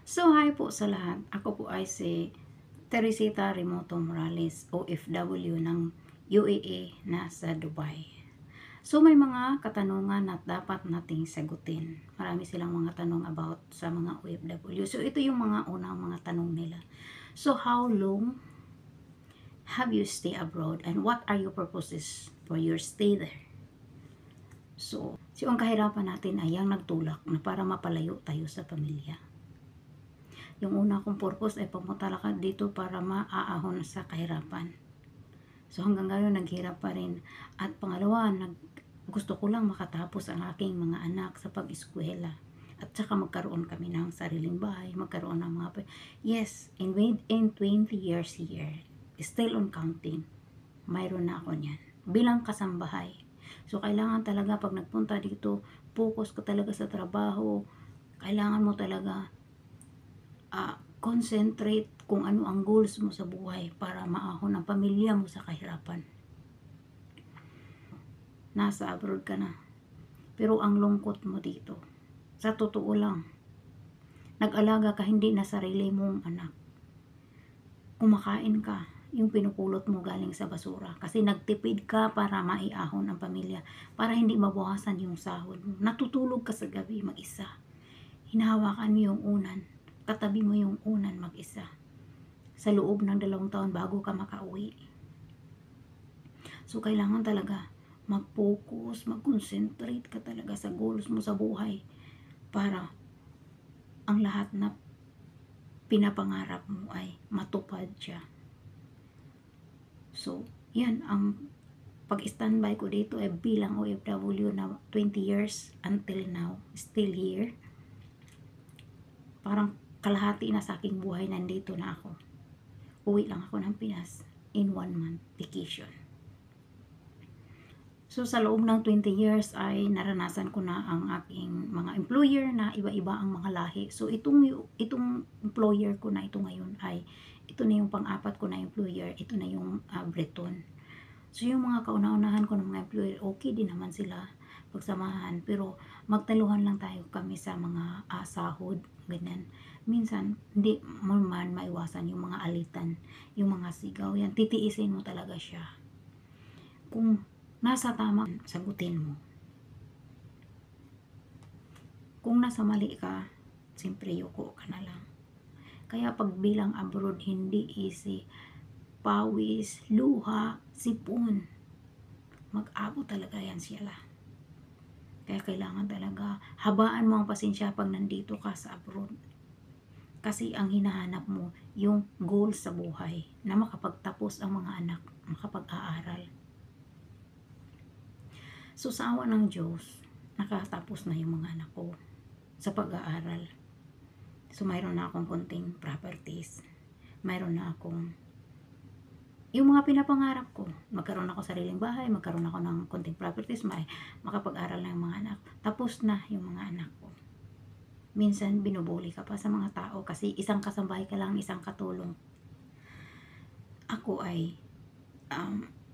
So, hi po sa lahat. Ako po ay si Teresita Remoto Morales, OFW ng UAE na sa Dubai. So, may mga katanungan na dapat nating sagutin. Marami silang mga tanong about sa mga OFW. So, ito yung mga unang mga tanong nila. So, how long have you stay abroad and what are your purposes for your stay there? So, yung kahirapan natin ay ang nagtulak na para mapalayo tayo sa pamilya. Yung una kong purpose ay pumunta ka dito para maaahon sa kahirapan. So hanggang ngayon naghirap pa rin. At pangalawa, gusto ko lang makatapos ang aking mga anak sa pag-eskwela. At saka magkaroon kami ng sariling bahay, magkaroon ng mga... Yes, in 20 years here, still on counting, mayroon na ako niyan. Bilang kasambahay. So kailangan talaga pag nagpunta dito, focus ka talaga sa trabaho. Kailangan mo talaga concentrate kung ano ang goals mo sa buhay para maahon ang pamilya mo sa kahirapan. Nasa abroad ka na. Pero ang lungkot mo dito. Sa totoo lang, nag-alaga ka hindi na sarili mong anak. Kumakain ka, yung pinupulot mo galing sa basura. Kasi nagtipid ka para maiahon ang pamilya. Para hindi mabawasan yung sahod mo. Natutulog ka sa gabi mag-isa. Hinahawakan mo yung unan. Katabi mo yung unan mag-isa. Sa loob ng 2 taon bago ka makauwi. So, kailangan talaga mag-focus, mag-concentrate ka talaga sa goals mo sa buhay para ang lahat na pinapangarap mo ay matupad siya. So, yan ang pag-standby ko dito ay bilang OFW na 20 years until now, still here. Parang kalahati na sa aking buhay nandito na ako. Uwi lang ako ng Pinas in 1 month vacation. So, sa loob ng 20 years ay naranasan ko na ang aking mga employer na iba-iba ang mga lahi. So, itong employer ko na ito ngayon ay, ito na yung pang-apat ko na employer, ito na yung Breton. So, yung mga kauna-unahan ko ng mga employer, okay din naman sila pagsamahan. Pero, magtaluhan lang tayo kami sa mga sahod, ganyan. Minsan, hindi mo man maiwasan yung mga alitan, yung mga sigaw, yan, titiisin mo talaga siya. Kung nasa tama, sagutin mo. Kung nasa mali ka, siyempre yuko ka na lang. Kaya pag bilang abroad, hindi easy. Pawis, luha, sipon. Mag-abot talaga yan sila. Kaya kailangan talaga, habaan mo ang pasensya pag nandito ka sa abroad. Kasi ang hinahanap mo, yung goal sa buhay, na makapagtapos ang mga anak, makapag-aaral. So, sa awa ng Diyos, nakatapos na yung mga anak ko sa pag-aaral. So, mayroon na akong konting properties. Mayroon na akong yung mga pinapangarap ko. Magkaroon ako sariling bahay, magkaroon ako ng konting properties, makapag-aral na yung mga anak. Tapos na yung mga anak ko. Minsan, binubuli ka pa sa mga tao kasi isang kasambahay ka lang, isang katulong. Ako ay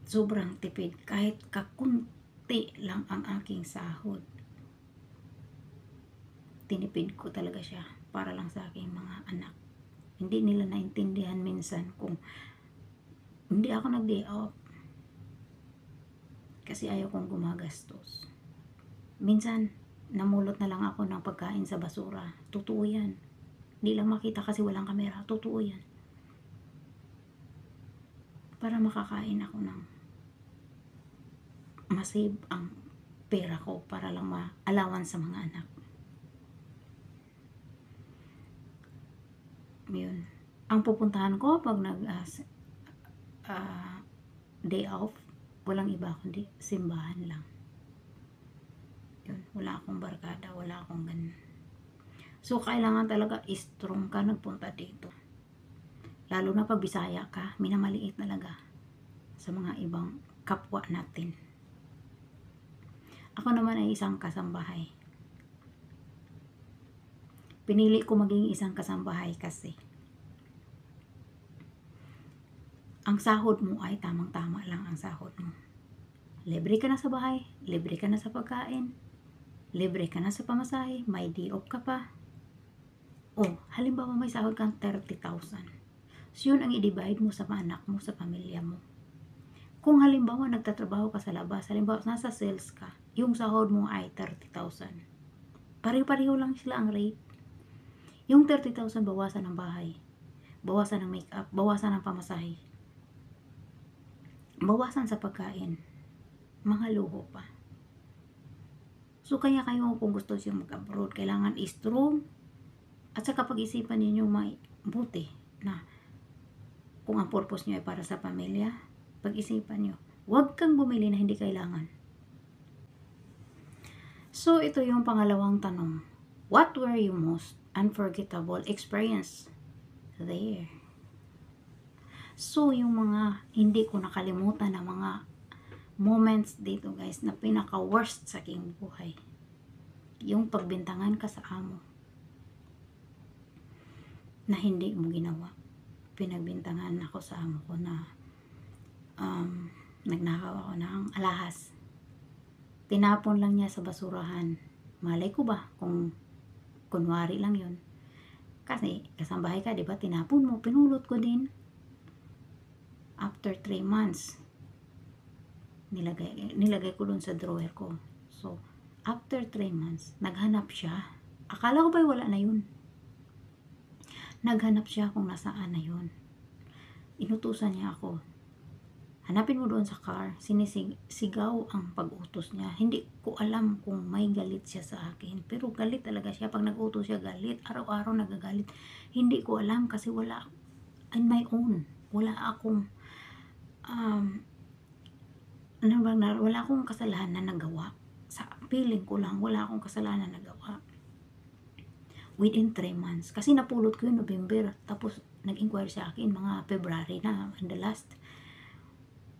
sobrang tipid. Kahit kakunti lang ang aking sahod, tinipid ko talaga siya para lang sa aking mga anak. Hindi nila naintindihan minsan kung hindi ako nag-day off kasi ayaw kong gumagastos. Minsan, namulot na lang ako ng pagkain sa basura. Totoo yan. Hindi lang makita kasi walang kamera. Totoo yan. Para makakain ako ng masave ang pera ko para lang ma-alawan sa mga anak. Yun. Ang pupuntahan ko pag day off, walang iba kundi simbahan lang. Yun. Wala akong barkada, wala akong ganun. So, kailangan talaga strong ka nagpunta dito. Lalo na pag Bisaya ka, minamaliit talaga sa mga ibang kapwa natin. Ako naman ay isang kasambahay. Pinili ko maging isang kasambahay kasi ang sahod mo ay tamang-tama lang ang sahod mo. Libre ka na sa bahay, libre ka na sa pagkain, libre ka na sa pamasahe, may day off ka pa. Oh, Halimbawa may sahod kang 30,000. So yun ang i-divide mo sa anak mo, sa pamilya mo. Kung halimbawa nagtatrabaho ka sa labas, halimbawa nasa sales ka, yung sahod mo ay 30,000. Pareho-pareho lang sila ang rate. Yung 30,000 bawasan ng bahay, bawasan ng make-up, bawasan ng pamasahe, bawasan sa pagkain, mga luho pa. So kaya kayo kung gusto siya mag-abroad, kailangan strong at saka pag-isipan ninyo mabuti na kung ang purpose nyo ay para sa pamilya, pag-isipan nyo. Huwag kang bumili na hindi kailangan. So, ito yung pangalawang tanong. What were your most unforgettable experience there? So, yung mga hindi ko nakalimutan na mga moments dito guys na pinaka-worst sa aking buhay. Yung pagbintangan ka sa amo na hindi mo ginawa. Pinagbintangan ako sa amo ko na nagnakaw ako ng alahas. Tinapon lang niya sa basurahan. Malay ko ba kung kunwari lang yun. Kasi kasambahay ka, diba? Tinapon mo, pinulot ko din. After 3 months, nilagay ko dun sa drawer ko. So, after 3 months, naghanap siya. Akala ko ba wala na yun? Naghanap siya kung nasaan na yun. Inutusan niya ako. Hanapin mo doon sa car. Sigaw ang pag-utos niya. Hindi ko alam kung may galit siya sa akin. Pero galit talaga siya. Pag nag-utos siya, galit. Araw-araw nagagalit. Hindi ko alam kasi wala on my own. Wala akong wala akong kasalanan na nagawa. Sa feeling ko lang, wala akong kasalanan na nagawa. Within 3 months. Kasi napulot ko yung November. Tapos, nag-inquire sa akin mga February na, in the last.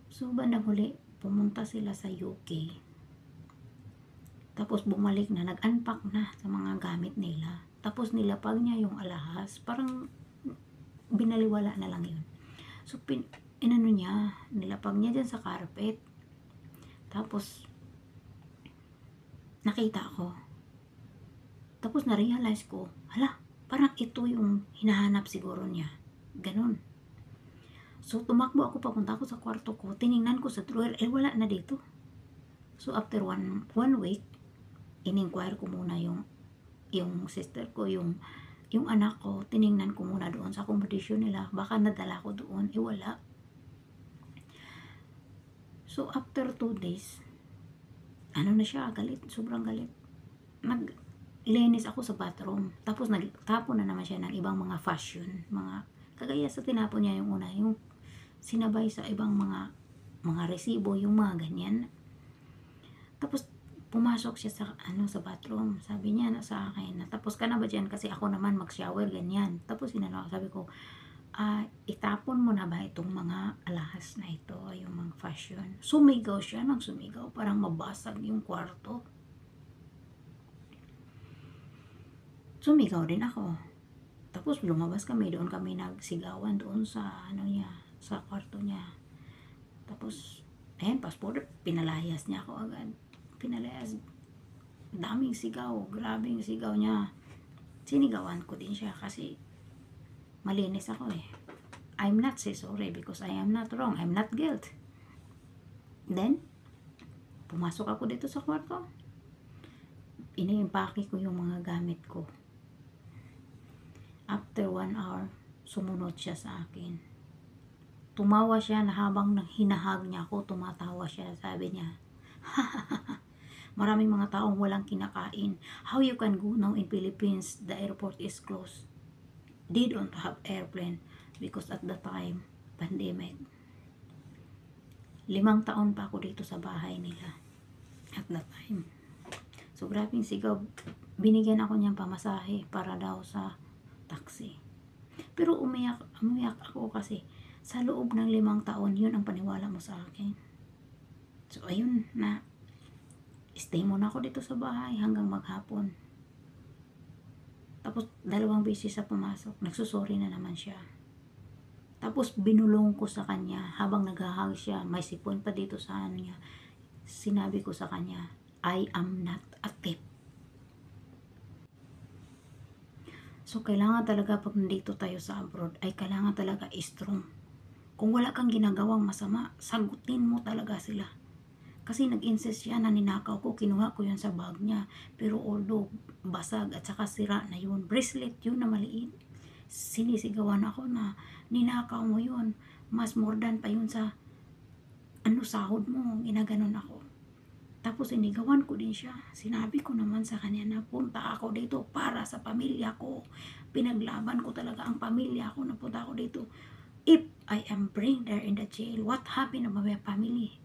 So, bandang huli, pumunta sila sa UK. Tapos, bumalik na, nag-unpack na sa mga gamit nila. Tapos, nilapag niya yung alahas. Parang, binaliwala na lang yun. So, inano niya, nilapag niya dyan sa carpet. Tapos, nakita ko. Tapos na-realize ko, hala, parang ito yung hinahanap siguro niya. Ganun. So, tumakbo ako, papunta ako sa kwarto ko, tiningnan ko sa drawer, wala na dito. So, after one week, in-inquire ko muna yung sister ko, yung anak ko, tiningnan ko muna doon sa accommodation nila, baka nadala ko doon, wala. So, after 2 days, ano na siya, galit, sobrang galit. Linis ako sa bathroom. Tapos nagtapon na naman siya ng ibang mga fashion, mga kagaya sa tinapon niya yung una, yung sinabay sa ibang mga resibo, yung mga ganyan. Tapos pumasok siya sa sa bathroom. Sabi niya sa akin, natapos ka na ba diyan kasi ako naman mag-shower ganyan. Tapos sabi ko, itapon mo na ba itong mga alahas na ito, yung mga fashion. Sumigaw siya, sumigaw, parang mabasag yung kwarto. Sumigaw din ako. Tapos lumabas kami, doon kami nagsigawan doon sa sa kwarto niya. Tapos passport, pinalayas niya ako agad. Pinalayas. Daming sigaw, grabing sigaw niya. Sinigawan ko din siya kasi malinis ako eh. I'm not say sorry because I am not wrong. I'm not guilt. Then, pumasok ako dito sa kwarto. Iniimpake ko yung mga gamit ko. After 1 hour, sumunod siya sa akin. Tumawa siya na habang hinahag niya ako, tumatawa siya. Sabi niya, maraming mga taong walang kinakain. How you can go now in Philippines? The airport is closed. They don't have airplane because at the time, pandemic. 5 taon pa ako dito sa bahay nila at that time. So, grabing sigaw. Binigyan ako niyang pamasahe para daw sa taxi. Pero umiyak ako kasi sa loob ng 5 taon, yun ang paniwala mo sa akin. So, ayun na. Stay muna ako dito sa bahay hanggang maghapon. Tapos, 2 beses sa pumasok. Nagsusorry na naman siya. Tapos, binulong ko sa kanya habang naghahag siya. May sipon pa dito sa niya. Sinabi ko sa kanya, I am not a thief. So, kailangan talaga pag nandito tayo sa abroad, ay kailangan talaga strong. Kung wala kang ginagawang masama, sagutin mo talaga sila. Kasi nag-insist siya na ninakaw ko, kinuha ko yun sa bag niya. Pero although basag at saka sira na yun, bracelet yun na maliit. Sinisigawan ako na ninakaw mo yun. Mas more than pa yun sa sahod mo, ginaganon ako. Tapos inigawan ko din siya. Sinabi ko naman sa kanya na punta ako dito para sa pamilya ko. Pinaglaban ko talaga ang pamilya ko na punta ako dito. If I am bring there in the jail, what happened to my family?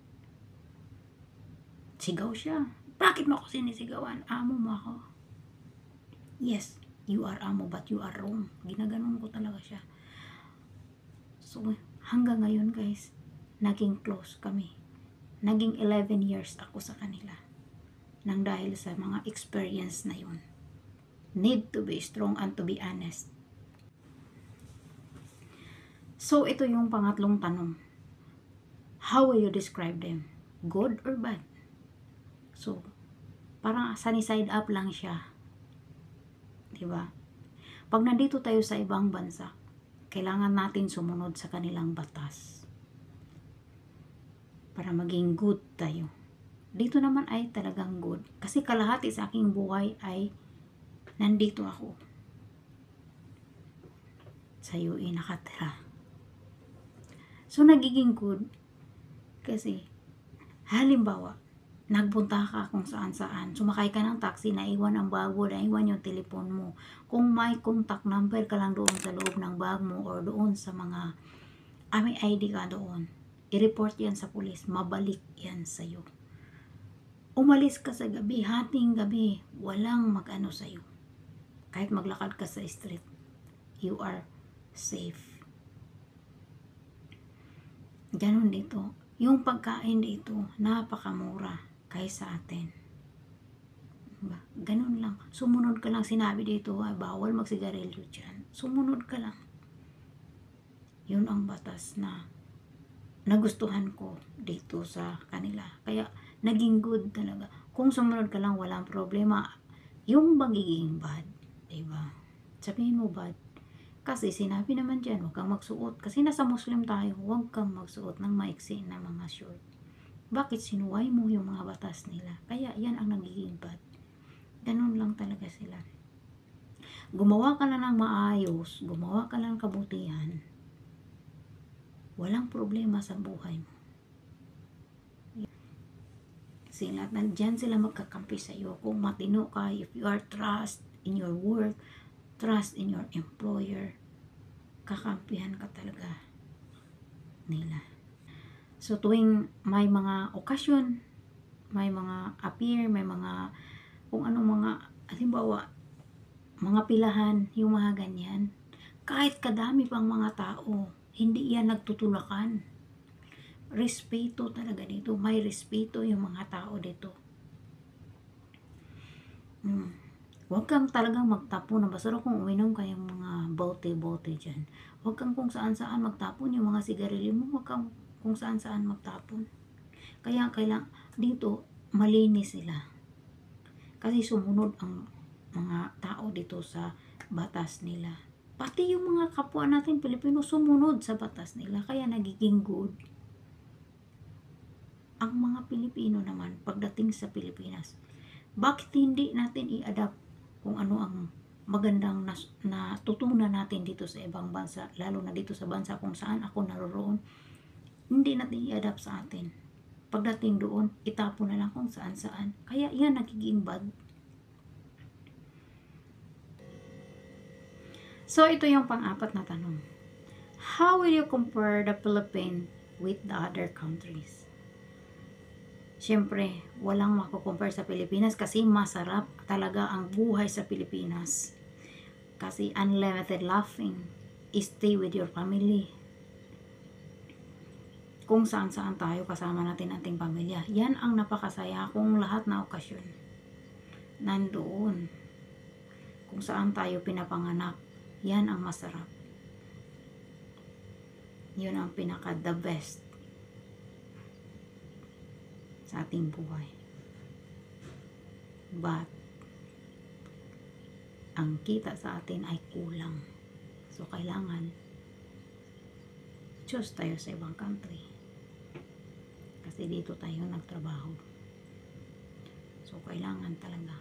Sigaw siya. Bakit mo ako sinisigawan? Amo mo ako. Yes, you are amo but you are wrong. Ginaganon ko talaga siya. So, hanggang ngayon guys, naging close kami. Naging 11 years ako sa kanila. Nang dahil sa mga experience na yun. Need to be strong and to be honest. So, ito yung pangatlong tanong. How will you describe them? Good or bad? So, parang sunny side up lang siya. Diba? Pag nandito tayo sa ibang bansa, kailangan natin sumunod sa kanilang batas. Para maging good tayo. Dito naman ay talagang good. Kasi kalahati sa aking buhay ay nandito ako. Sa UAE nakatira. So, nagiging good. Kasi, halimbawa, nagpunta ka kung saan-saan. Sumakay ka ng taxi, naiwan ang bag mo, naiwan yung telepon mo. Kung may contact number ka lang doon sa loob ng bag mo or doon sa mga may ID ka doon, i-report yan sa pulis, mabalik yan sa'yo. Umalis ka sa gabi, hating gabi, walang mag-ano sa'yo. Kahit maglakad ka sa street, you are safe. Ganon dito. Yung pagkain dito, napakamura kaysa atin. Diba? Ganon lang. Sumunod ka lang. Sinabi dito, ay bawal magsigarilyo dyan. Sumunod ka lang. Yun ang batas na nagustuhan ko dito sa kanila. Kaya, naging good talaga. Kung sumunod ka lang, walang problema. Yung magiging bad, diba? Sabihin mo bad. Kasi sinabi naman dyan, huwag kang magsuot. Kasi nasa Muslim tayo, huwag kang magsuot ng maiksi na mga short. Bakit sinuway mo yung mga batas nila? Kaya yan ang nagiging bad. Ganun lang talaga sila. Gumawa ka lang ng maayos, gumawa ka lang ng kabutihan, walang problema sa buhay mo. Sila, nandyan sila magkakampi sa iyo. Kung matino ka, if you are trust in your work, trust in your employer, kakampihan ka talaga nila. So, tuwing may mga okasyon, may mga appear, may mga, kung ano mga, halimbawa, mga pilahan, yung mga ganyan, kahit kadami pang mga tao, hindi yan nagtutulakan. Respeto talaga dito. May respeto yung mga tao dito. Huwag kang talagang magtapon ng basura kung uminom kayong mga bote-bote dyan. Huwag kang kung saan-saan magtapon yung mga sigarilyo mo. Huwag kang kung saan-saan magtapon. Kaya kailang dito, malinis sila. Kasi sumunod ang mga tao dito sa batas nila. Pati yung mga kapwa natin Pilipino sumunod sa batas nila. Kaya nagiging good. Ang mga Pilipino naman, pagdating sa Pilipinas, bakit hindi natin i-adapt kung ano ang magandang natutunan natin dito sa ibang bansa, lalo na dito sa bansa kung saan ako naroroon, hindi natin i-adapt sa atin. Pagdating doon, itapon na lang kung saan-saan. Kaya yan nagiging bad. So, ito yung pang-apat na tanong. How will you compare the Philippines with the other countries? Siyempre, walang makukompare sa Pilipinas kasi masarap talaga ang buhay sa Pilipinas. Kasi unlimited laughing, stay with your family. Kung saan-saan tayo kasama natin ating pamilya. Yan ang napakasaya kung lahat na okasyon. Nandoon. Kung saan tayo pinapanganak, yan ang masarap. Yun ang pinaka the best sa ating buhay. But ang kita sa atin ay kulang. So, kailangan choose tayo sa ibang country. Kasi dito tayo nagtrabaho. So, kailangan talaga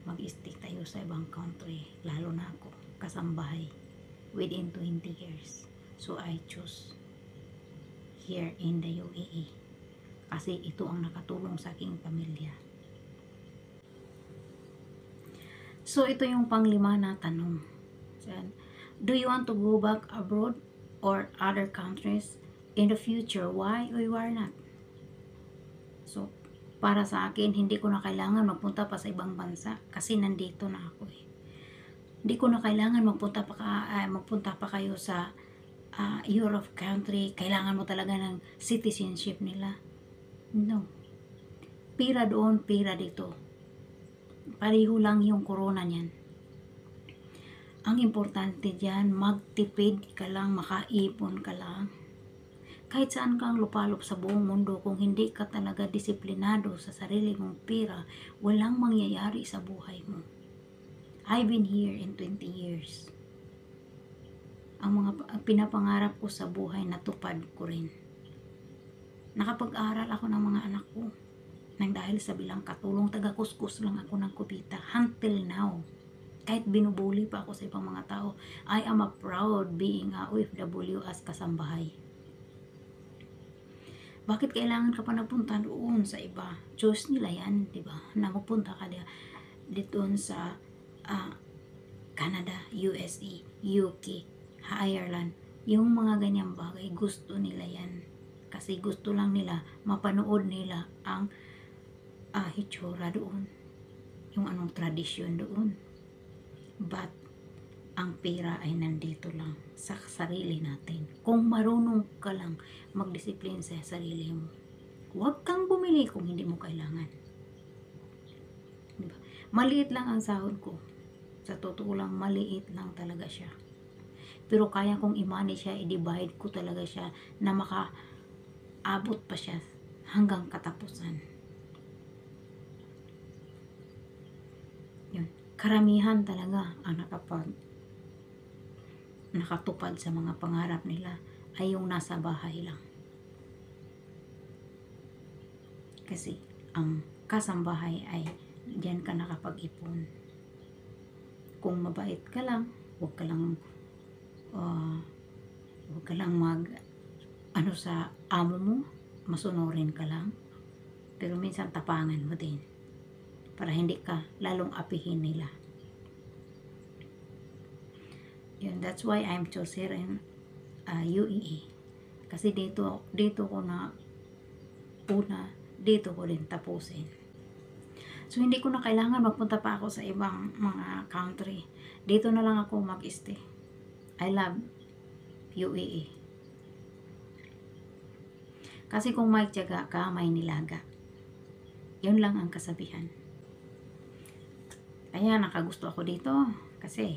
mag-stick tayo sa ibang country. Lalo na ako, kasambahay, within 20 years. So, I choose here in the UAE. Kasi ito ang nakatulong sa aking pamilya. So, ito yung panglima na tanong. Do you want to go back abroad or other countries in the future? Why or why not? So, para sa akin, hindi ko na kailangan magpunta pa sa ibang bansa kasi nandito na ako eh. Hindi ko na kailangan magpunta pa kayo sa Europe country. Kailangan mo talaga ng citizenship nila. No. Pira doon, pira dito. Pareho lang yung corona niyan. Ang importante diyan, magtipid ka lang, makaipon ka lang. Kahit saan kang lupalop sa buong mundo, kung hindi ka talaga disiplinado sa sarili mong pira, walang mangyayari sa buhay mo. I've been here in 20 years. Ang mga pinapangarap ko sa buhay, natupad ko rin. Nakapag-aral ako ng mga anak ko. Nang dahil sa bilang katulong, taga-kuskus lang ako ng kubita. Until now. Kahit binubuli pa ako sa ibang mga tao, I am a proud being a OFW as kasambahay. Bakit kailangan ka pa napunta doon sa iba? Choose nila yan, di ba? Na magpunta ka dito sa Canada, USA, UK, Ireland. Yung mga ganyang bagay, gusto nila yan. Kasi gusto lang nila, mapanood nila ang hitsura doon. Yung anong tradisyon doon. But, ang pera ay nandito lang sa sarili natin. Kung marunong ka lang magdisiplin sa sarili mo, huwag kang bumili kung hindi mo kailangan. Diba? Maliit lang ang sahod ko. Sa totoo lang, maliit lang talaga siya. Pero kaya kong i-manage siya, i-divide ko talaga siya na makaabot pa siya hanggang katapusan. Yun. Karamihan talaga ang nakatupad sa mga pangarap nila ay yung nasa bahay lang. Kasi ang kasambahay ay diyan ka nakapag-ipon. Kung mabait ka lang, huwag ka lang sa amo mo, masunurin ka lang. Pero minsan tapangan mo din para hindi ka lalong apihin nila. Yun, that's why I'm choosing in UAE. Kasi dito ko na dito ko din tapusin. So, hindi ko na kailangan magpunta pa ako sa ibang mga country. Dito na lang ako mag-stay. I love UAE. Kasi kung may tiyaga ka, may nilaga. Yun lang ang kasabihan. Kaya nakagusto ako dito. Kasi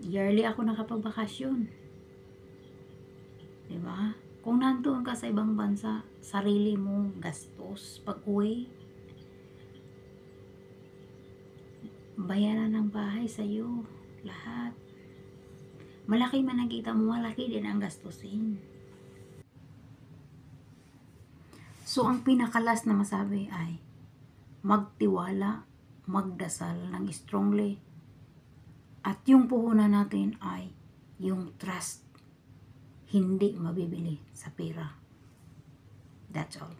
yearly ako nakapagbakasyon. Diba? Kung nandoon ka sa ibang bansa, sarili mo gastos pag-uwi. Bayaran ng bahay sa'yo. Lahat. Malaki man nakita mo, malaki din ang gastusin. So, ang pinakalas na masabi ay magtiwala, magdasal ng strongly. At yung puhunan natin ay yung trust. Hindi mabibili sa pera. That's all.